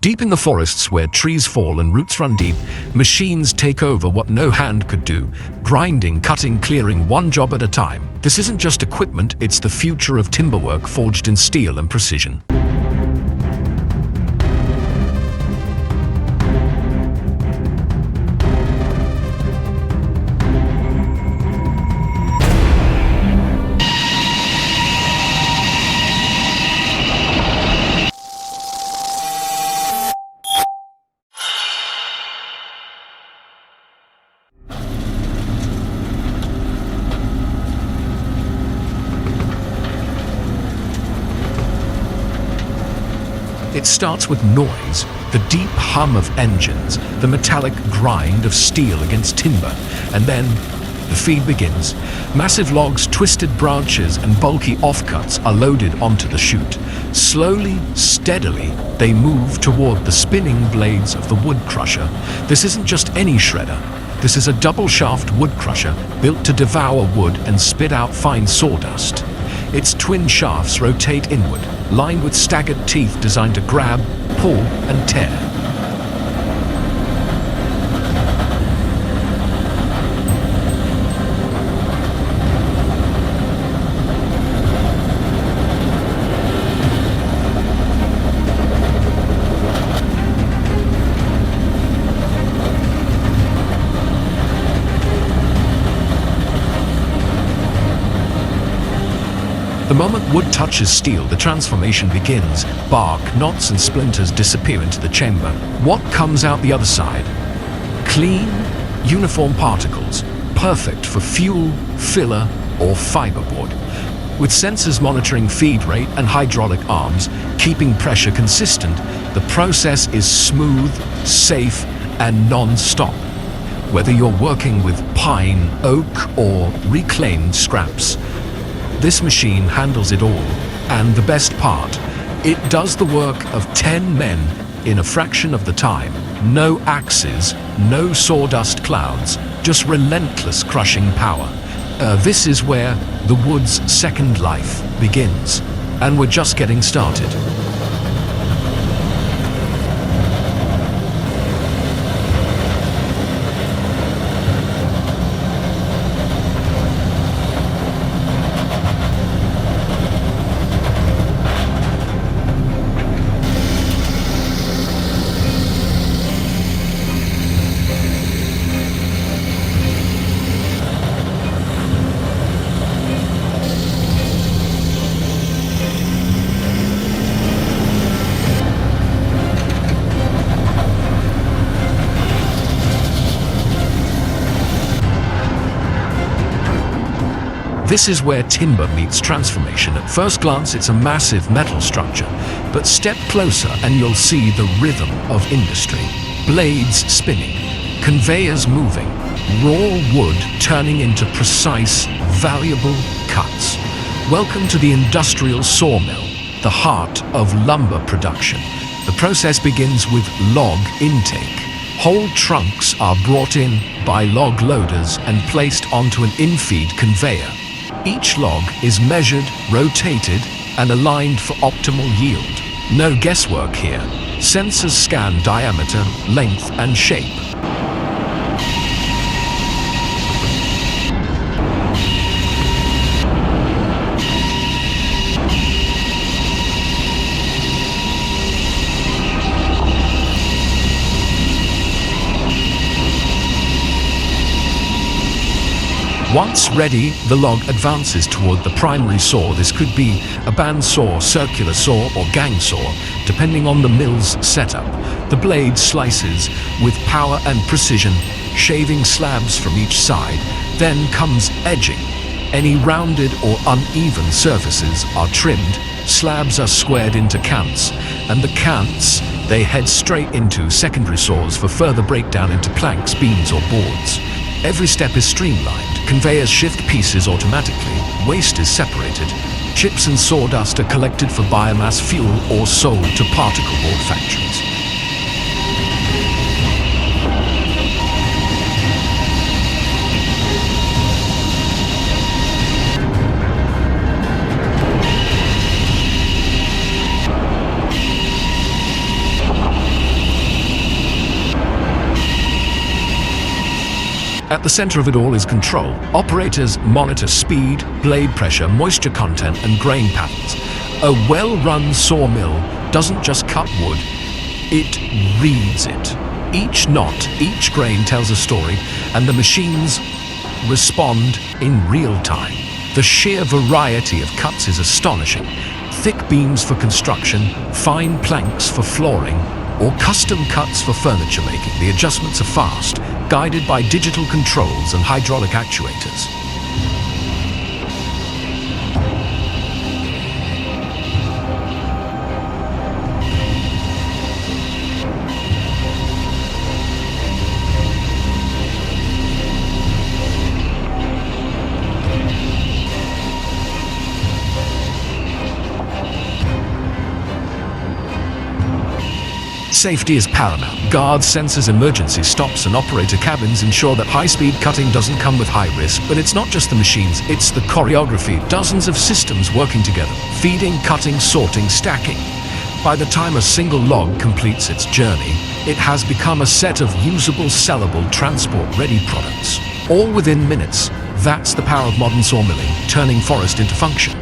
Deep in the forests where trees fall and roots run deep, machines take over what no hand could do, grinding, cutting, clearing, one job at a time. This isn't just equipment, it's the future of timberwork forged in steel and precision. It starts with noise, the deep hum of engines, the metallic grind of steel against timber, and then the feed begins. Massive logs, twisted branches, and bulky offcuts are loaded onto the chute. Slowly, steadily, they move toward the spinning blades of the wood crusher. This isn't just any shredder. This is a double-shaft wood crusher built to devour wood and spit out fine sawdust. Its twin shafts rotate inward, lined with staggered teeth designed to grab, pull, and tear. The moment wood touches steel, the transformation begins. Bark, knots, and splinters disappear into the chamber. What comes out the other side? Clean, uniform particles, perfect for fuel, filler, or fiberboard. With sensors monitoring feed rate and hydraulic arms, keeping pressure consistent, the process is smooth, safe, and non-stop. Whether you're working with pine, oak, or reclaimed scraps, this machine handles it all, and the best part, it does the work of 10 men in a fraction of the time. No axes, no sawdust clouds, just relentless crushing power. This is where the wood's second life begins, and we're just getting started. This is where timber meets transformation. At first glance, it's a massive metal structure, but step closer and you'll see the rhythm of industry. Blades spinning, conveyors moving, raw wood turning into precise, valuable cuts. Welcome to the industrial sawmill, the heart of lumber production. The process begins with log intake. Whole trunks are brought in by log loaders and placed onto an infeed conveyor. Each log is measured, rotated, and aligned for optimal yield. No guesswork here. Sensors scan diameter, length, and shape. Once ready, the log advances toward the primary saw. This could be a bandsaw, circular saw, or gang saw, depending on the mill's setup. The blade slices with power and precision, shaving slabs from each side. Then comes edging. Any rounded or uneven surfaces are trimmed, slabs are squared into cants, and the cants, they head straight into secondary saws for further breakdown into planks, beams, or boards. Every step is streamlined. Conveyors shift pieces automatically. Waste is separated. Chips and sawdust are collected for biomass fuel or sold to particle board factories. At the center of it all is control. Operators monitor speed, blade pressure, moisture content, and grain patterns. A well-run sawmill doesn't just cut wood, it reads it. Each knot, each grain tells a story, and the machines respond in real time. The sheer variety of cuts is astonishing. Thick beams for construction, fine planks for flooring, or custom cuts for furniture making. The adjustments are fast, guided by digital controls and hydraulic actuators. Safety is paramount. Guards, sensors, emergency stops, and operator cabins ensure that high-speed cutting doesn't come with high risk. But it's not just the machines, it's the choreography. Dozens of systems working together. Feeding, cutting, sorting, stacking. By the time a single log completes its journey, it has become a set of usable, sellable, transport-ready products. All within minutes. That's the power of modern sawmilling, turning forest into function.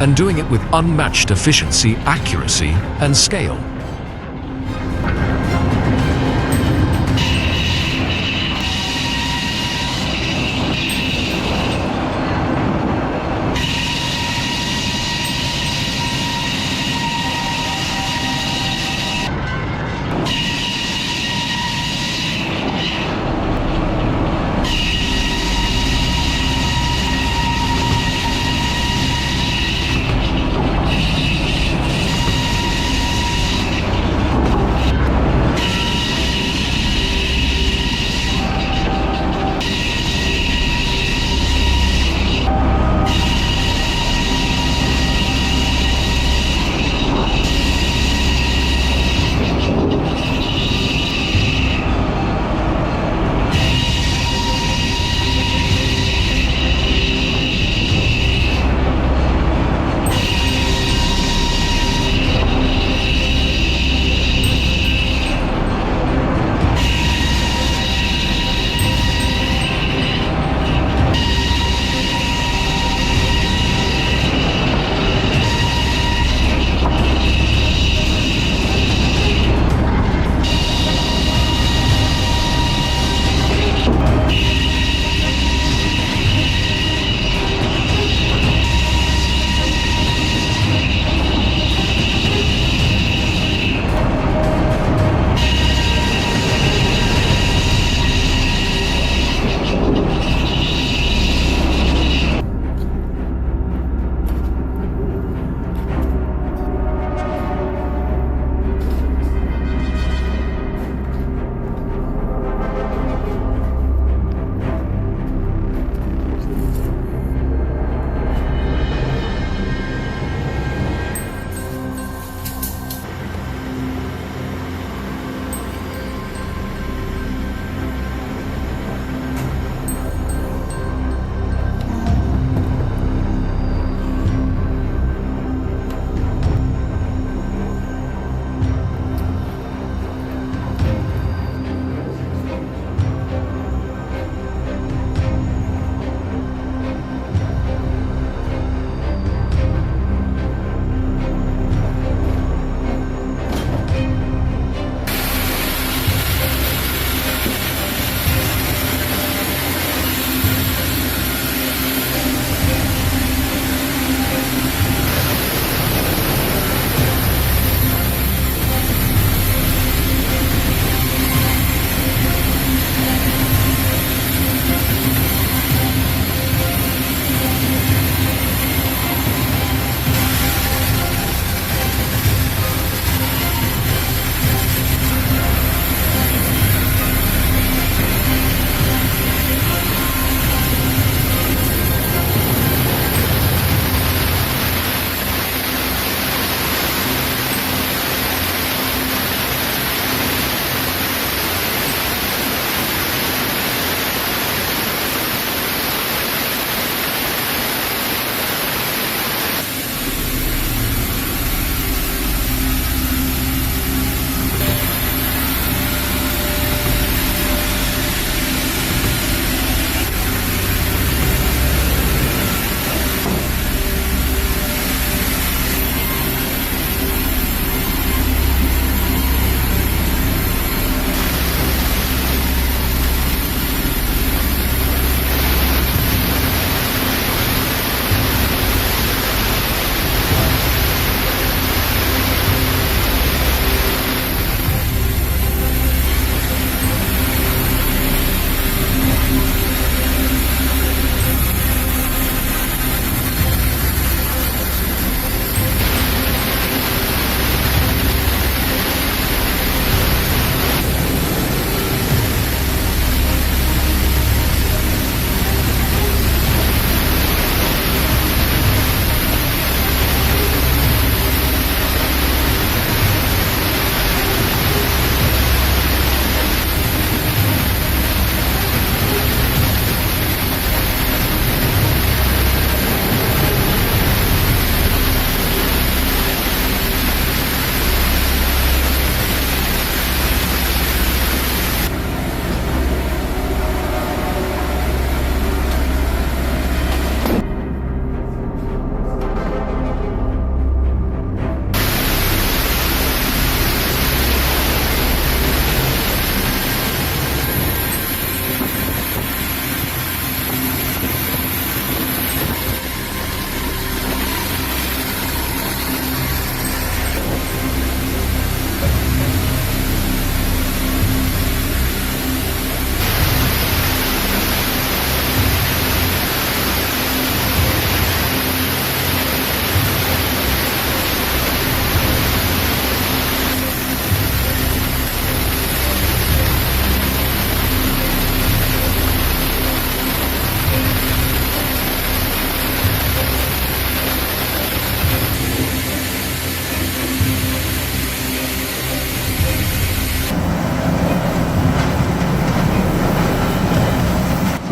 And doing it with unmatched efficiency, accuracy, and scale.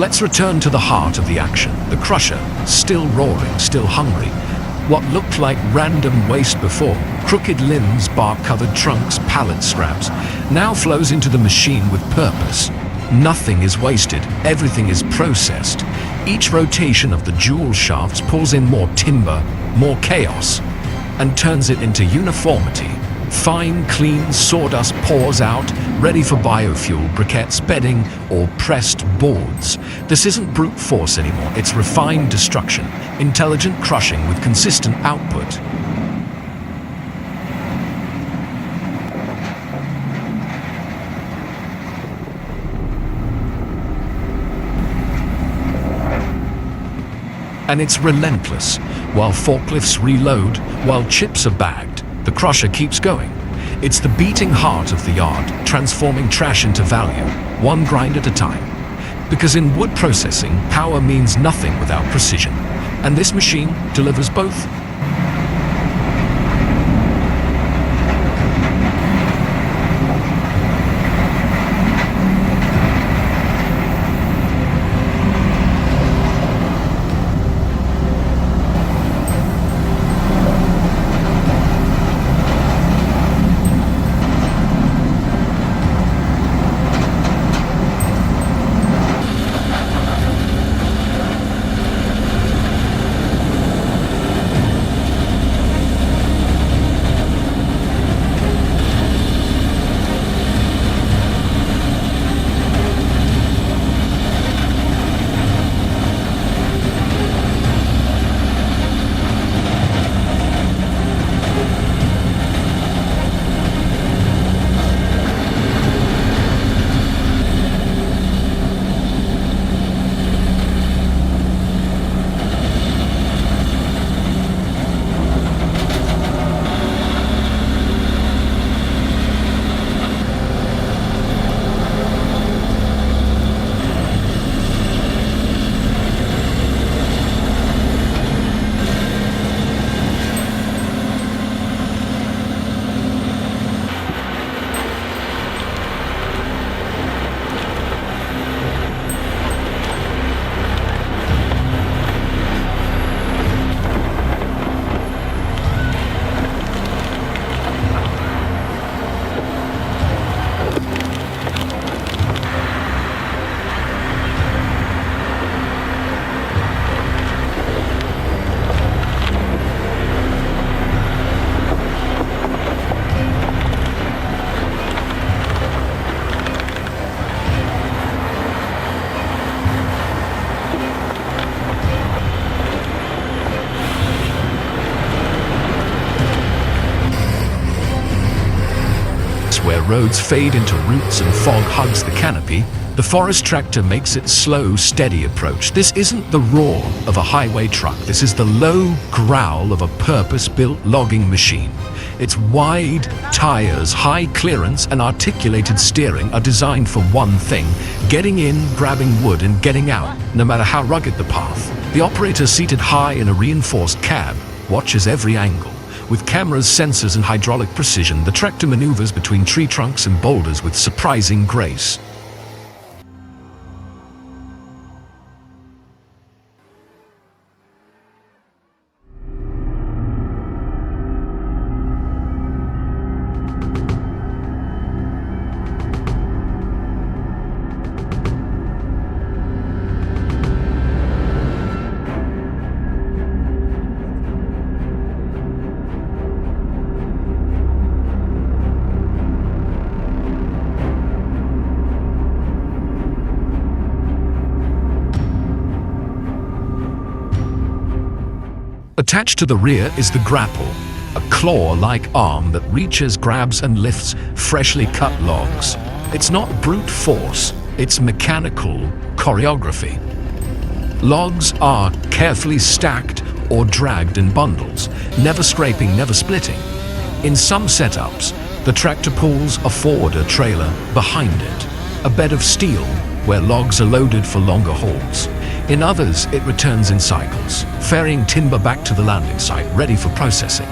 Let's return to the heart of the action. The crusher, still roaring, still hungry. What looked like random waste before, crooked limbs, bark-covered trunks, pallet scraps, now flows into the machine with purpose. Nothing is wasted, everything is processed. Each rotation of the jewel shafts pulls in more timber, more chaos, and turns it into uniformity. Fine, clean sawdust pours out, ready for biofuel, briquettes, bedding, or pressed boards. This isn't brute force anymore, it's refined destruction, intelligent crushing with consistent output. And it's relentless. While forklifts reload, while chips are bagged, the crusher keeps going. It's the beating heart of the yard, transforming trash into value, one grind at a time. Because in wood processing, power means nothing without precision. And this machine delivers both. Where roads fade into roots and fog hugs the canopy, the forest tractor makes its slow, steady approach. This isn't the roar of a highway truck. This is the low growl of a purpose-built logging machine. Its wide tires, high clearance, and articulated steering are designed for one thing: getting in, grabbing wood, and getting out, no matter how rugged the path. The operator, seated high in a reinforced cab, watches every angle. With cameras, sensors, and hydraulic precision, the tractor maneuvers between tree trunks and boulders with surprising grace. Attached to the rear is the grapple, a claw-like arm that reaches, grabs, and lifts freshly cut logs. It's not brute force, it's mechanical choreography. Logs are carefully stacked or dragged in bundles, never scraping, never splitting. In some setups, the tractor pulls a forwarder trailer behind it, a bed of steel where logs are loaded for longer hauls. In others, it returns in cycles, ferrying timber back to the landing site, ready for processing.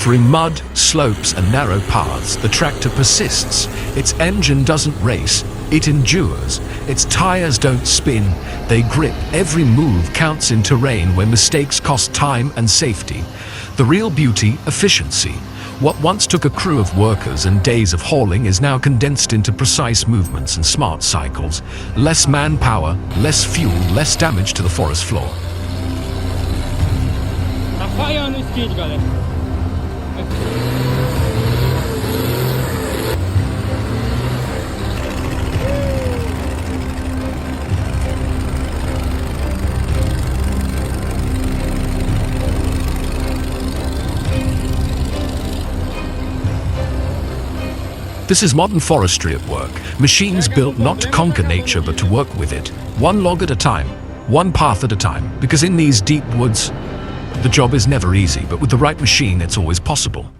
Through mud, slopes and narrow paths, the tractor persists. Its engine doesn't race, it endures. Its tires don't spin, they grip. Every move counts in terrain where mistakes cost time and safety. The real beauty, efficiency. What once took a crew of workers and days of hauling is now condensed into precise movements and smart cycles. Less manpower, less fuel, less damage to the forest floor. This is modern forestry at work. Machines built not to conquer nature but to work with it. One log at a time, one path at a time. Because in these deep woods, the job is never easy, but with the right machine, it's always possible.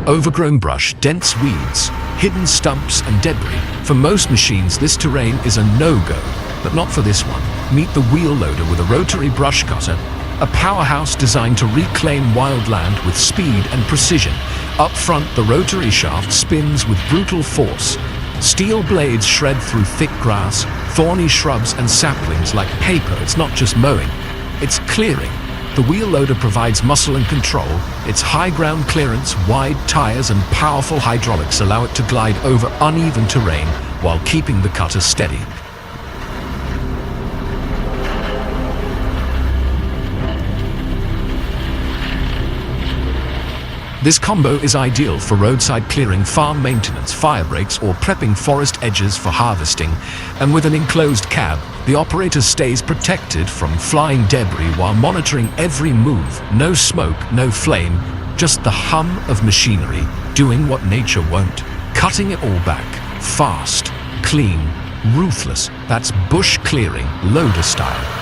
Overgrown brush, dense weeds, hidden stumps and debris. For most machines, this terrain is a no-go, but not for this one. Meet the wheel loader with a rotary brush cutter, a powerhouse designed to reclaim wild land with speed and precision. Up front, the rotary shaft spins with brutal force. Steel blades shred through thick grass, thorny shrubs and saplings like paper. It's not just mowing, it's clearing. The wheel loader provides muscle and control. Its high ground clearance, wide tires and powerful hydraulics allow it to glide over uneven terrain while keeping the cutter steady. This combo is ideal for roadside clearing, farm maintenance, fire breaks, or prepping forest edges for harvesting. And with an enclosed cab, the operator stays protected from flying debris while monitoring every move. No smoke, no flame, just the hum of machinery doing what nature won't. Cutting it all back, fast, clean, ruthless. That's bush clearing, loader style.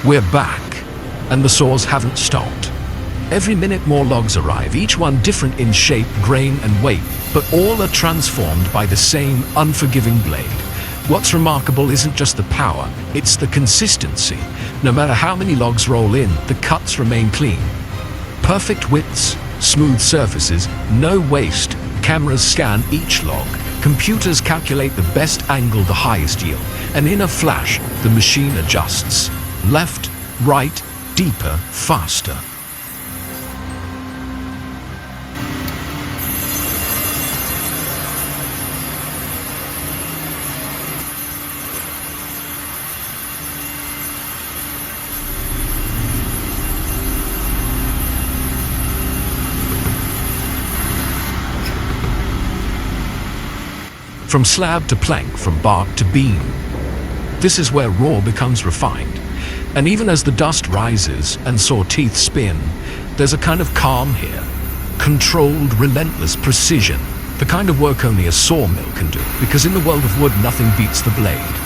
We're back, and the saws haven't stopped. Every minute more logs arrive, each one different in shape, grain and weight, but all are transformed by the same unforgiving blade. What's remarkable isn't just the power, it's the consistency. No matter how many logs roll in, the cuts remain clean. Perfect widths, smooth surfaces, no waste. Cameras scan each log. Computers calculate the best angle, the highest yield. And in a flash, the machine adjusts. Left, right, deeper, faster. From slab to plank, from bark to beam. This is where raw becomes refined. And even as the dust rises and saw teeth spin, there's a kind of calm here. Controlled, relentless precision. The kind of work only a sawmill can do, because in the world of wood, nothing beats the blade.